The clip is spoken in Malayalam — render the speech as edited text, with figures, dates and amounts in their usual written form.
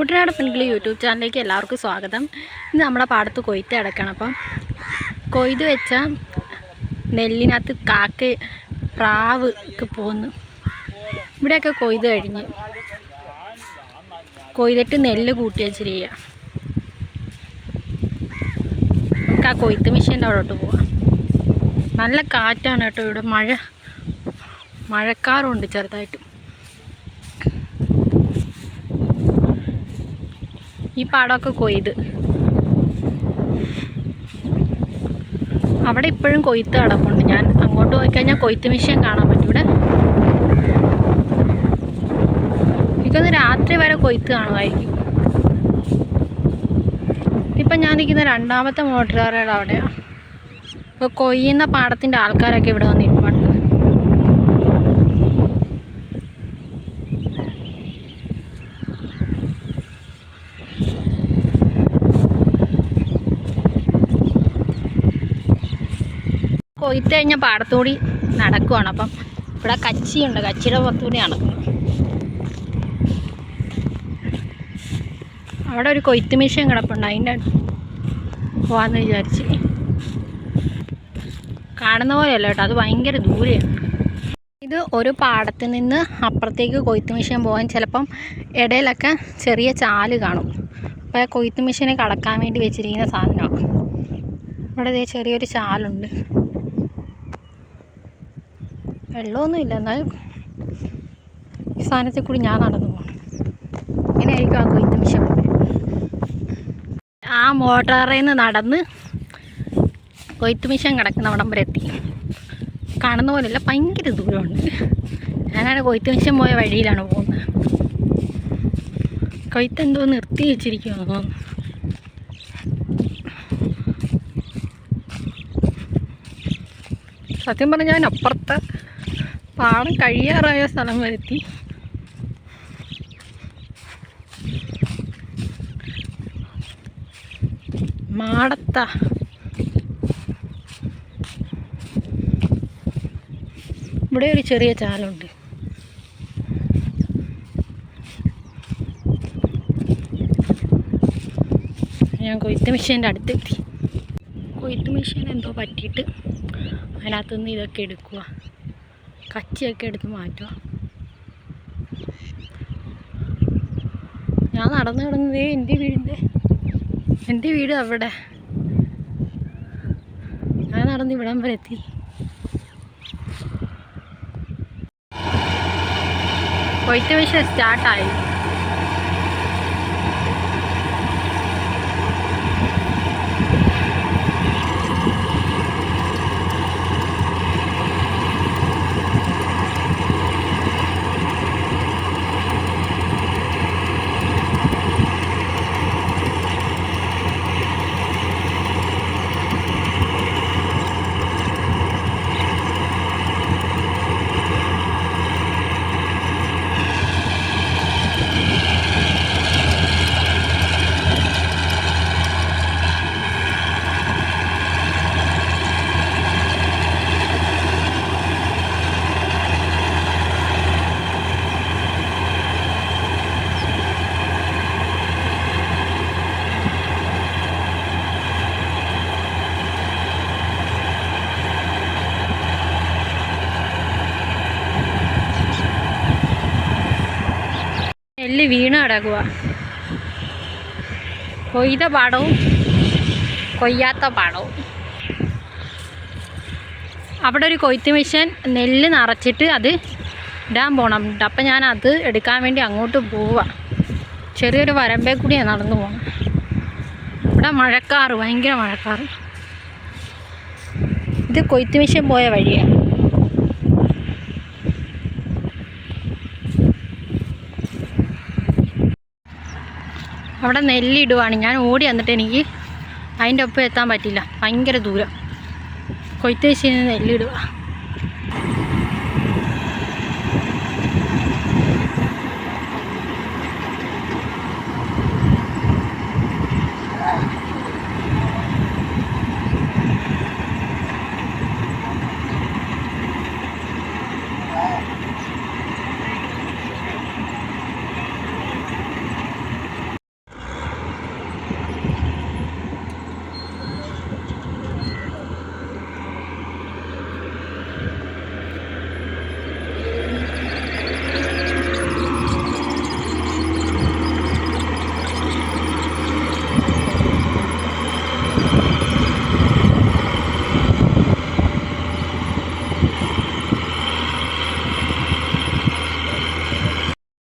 കുട്ടനാട് പെൺകിളി യൂട്യൂബ് ചാനലിലേക്ക് എല്ലാവർക്കും സ്വാഗതം. ഇന്ന് നമ്മുടെ പാടത്ത് കൊയ്ത്ത് കിടക്കണം. അപ്പം കൊയ്ത് വെച്ച നെല്ലിനകത്ത് കാക്ക പ്രാവ് ഒക്കെ പോന്നു. ഇവിടെയൊക്കെ കൊയ്ത് കഴിഞ്ഞ് കൊയ്തിട്ട് നെല്ല് കൂട്ടി വെച്ചിരിക്കുക. നമുക്ക് ആ കൊയ്ത്ത് മെഷീൻ്റെ അവിടോട്ട് പോവാം. നല്ല കാറ്റാണ് കേട്ടോ. ഇവിടെ മഴക്കാറുണ്ട് ചെറുതായിട്ട്. ഈ പാടമൊക്കെ കൊയ്ത് അവിടെ ഇപ്പോഴും കൊയ്ത്ത് കിടപ്പുണ്ട്. ഞാൻ അങ്ങോട്ട് പോയിക്കഴിഞ്ഞാൽ കൊയ്ത്ത് മെഷീൻ കാണാൻ പറ്റും. ഇവിടെ എനിക്കൊന്ന് രാത്രി വരെ കൊയ്ത്ത് കാണുമായിരിക്കും. ഇപ്പം ഞാൻ നിൽക്കുന്ന രണ്ടാമത്തെ മോട്ടോറുകാരുടെ അവിടെയാണ്. ഇപ്പോൾ കൊയ്യുന്ന പാടത്തിൻ്റെ ആൾക്കാരൊക്കെ ഇവിടെ വന്ന് ഇരിപ്പുണ്ട്. കൊയ്ത്ത് കഴിഞ്ഞ പാടത്തുകൂടി നടക്കുവാണ്. അപ്പം ഇവിടെ കച്ചിയുണ്ട്, കച്ചിയുടെ പുറത്തുകൂടി നടക്കുന്നു. അവിടെ ഒരു കൊയ്ത്ത് മെഷീൻ കിടപ്പുണ്ട്, അതിൻ്റെ പോവാന്ന് വിചാരിച്ച്. കാണുന്ന പോലെയല്ല കേട്ടോ, അത് ഭയങ്കര ദൂരെയാണ്. ഇത് ഒരു പാടത്ത് നിന്ന് അപ്പുറത്തേക്ക് കൊയ്ത്ത് മെഷീൻ പോകാൻ ചിലപ്പം ഇടയിലൊക്കെ ചെറിയ ചാല് കാണും. അപ്പോൾ കൊയ്ത്ത് മെഷീനെ കടക്കാൻ വേണ്ടി വെച്ചിരിക്കുന്ന സാധനമാണ്. ഇവിടെ ചെറിയൊരു ചാലുണ്ട്. വെള്ളമൊന്നുമില്ല, എന്നാലും ഈ സാധനത്തിൽ കൂടി ഞാൻ നടന്നു പോകണം. ഇങ്ങനെയായിരിക്കും ആ കൊയ്ത്ത് മെഷീൻ. ആ മോട്ടറിൽ നിന്ന് നടന്ന് കൊയ്ത്ത് മെഷീൻ കിടക്കുന്ന അവിടം വരെ എത്തി. കാണുന്ന പോലെയല്ല, ഭയങ്കര ദൂരമുണ്ട്. ഞാനാണ് കൊയ്ത്ത് മെഷീൻ പോയ വഴിയിലാണ് പോകുന്നത്. കൊയ്ത്ത് എന്തോ നിർത്തി വെച്ചിരിക്കുമെന്ന് തോന്നുന്നു. സത്യം പറഞ്ഞാൽ ഞാൻ അപ്പുറത്തെ പാടം കഴിയാറായ സ്ഥലം വരെത്തി. മാടത്ത ഇവിടെ ഒരു ചെറിയ ചാലുണ്ട്. ഞാൻ കൊയ്ത്ത് മെഷീൻ്റെ അടുത്തെത്തി. കൊയ്ത്ത് മെഷീൻ എന്തോ പറ്റിയിട്ട് അതിനകത്തുനിന്ന് ഇതൊക്കെ എടുക്കുക, കച്ചിയൊക്കെ എടുത്ത് മാറ്റുക. ഞാൻ നടന്നു കിടന്നതേ എൻ്റെ വീട് അവിടെ. ഞാൻ നടന്ന് ഇവിടം വരെ എത്തി. കൊയ്ത്ത് മെഷീൻ സ്റ്റാർട്ടായി. നെല്ല് വീണ് കിടക്കുക. കൊയ്ത പാടവും കൊയ്യാത്ത പാടവും. അവിടെ ഒരു കൊയ്ത്ത് മെഷീൻ നെല്ല് നിറച്ചിട്ട് അത് ഇടാൻ പോകണം. അപ്പം ഞാൻ അത് എടുക്കാൻ വേണ്ടി അങ്ങോട്ട് പോവുക. ചെറിയൊരു വരമ്പേ കൂടിയാണ് നടന്നു പോകണം. ഇവിടെ മഴക്കാറ്, ഭയങ്കര മഴക്കാറ്. ഇത് കൊയ്ത്ത് മെഷീൻ പോയ വഴിയാണ്. അവിടെ നെല്ലിടുവാണ്. ഞാൻ ഓടി വന്നിട്ട് എനിക്ക് അതിൻ്റെ ഒപ്പം എത്താൻ പറ്റില്ല, ഭയങ്കര ദൂരം. കൊയ്ത്ത് മെഷീനിൽ നെല്ലിടുക.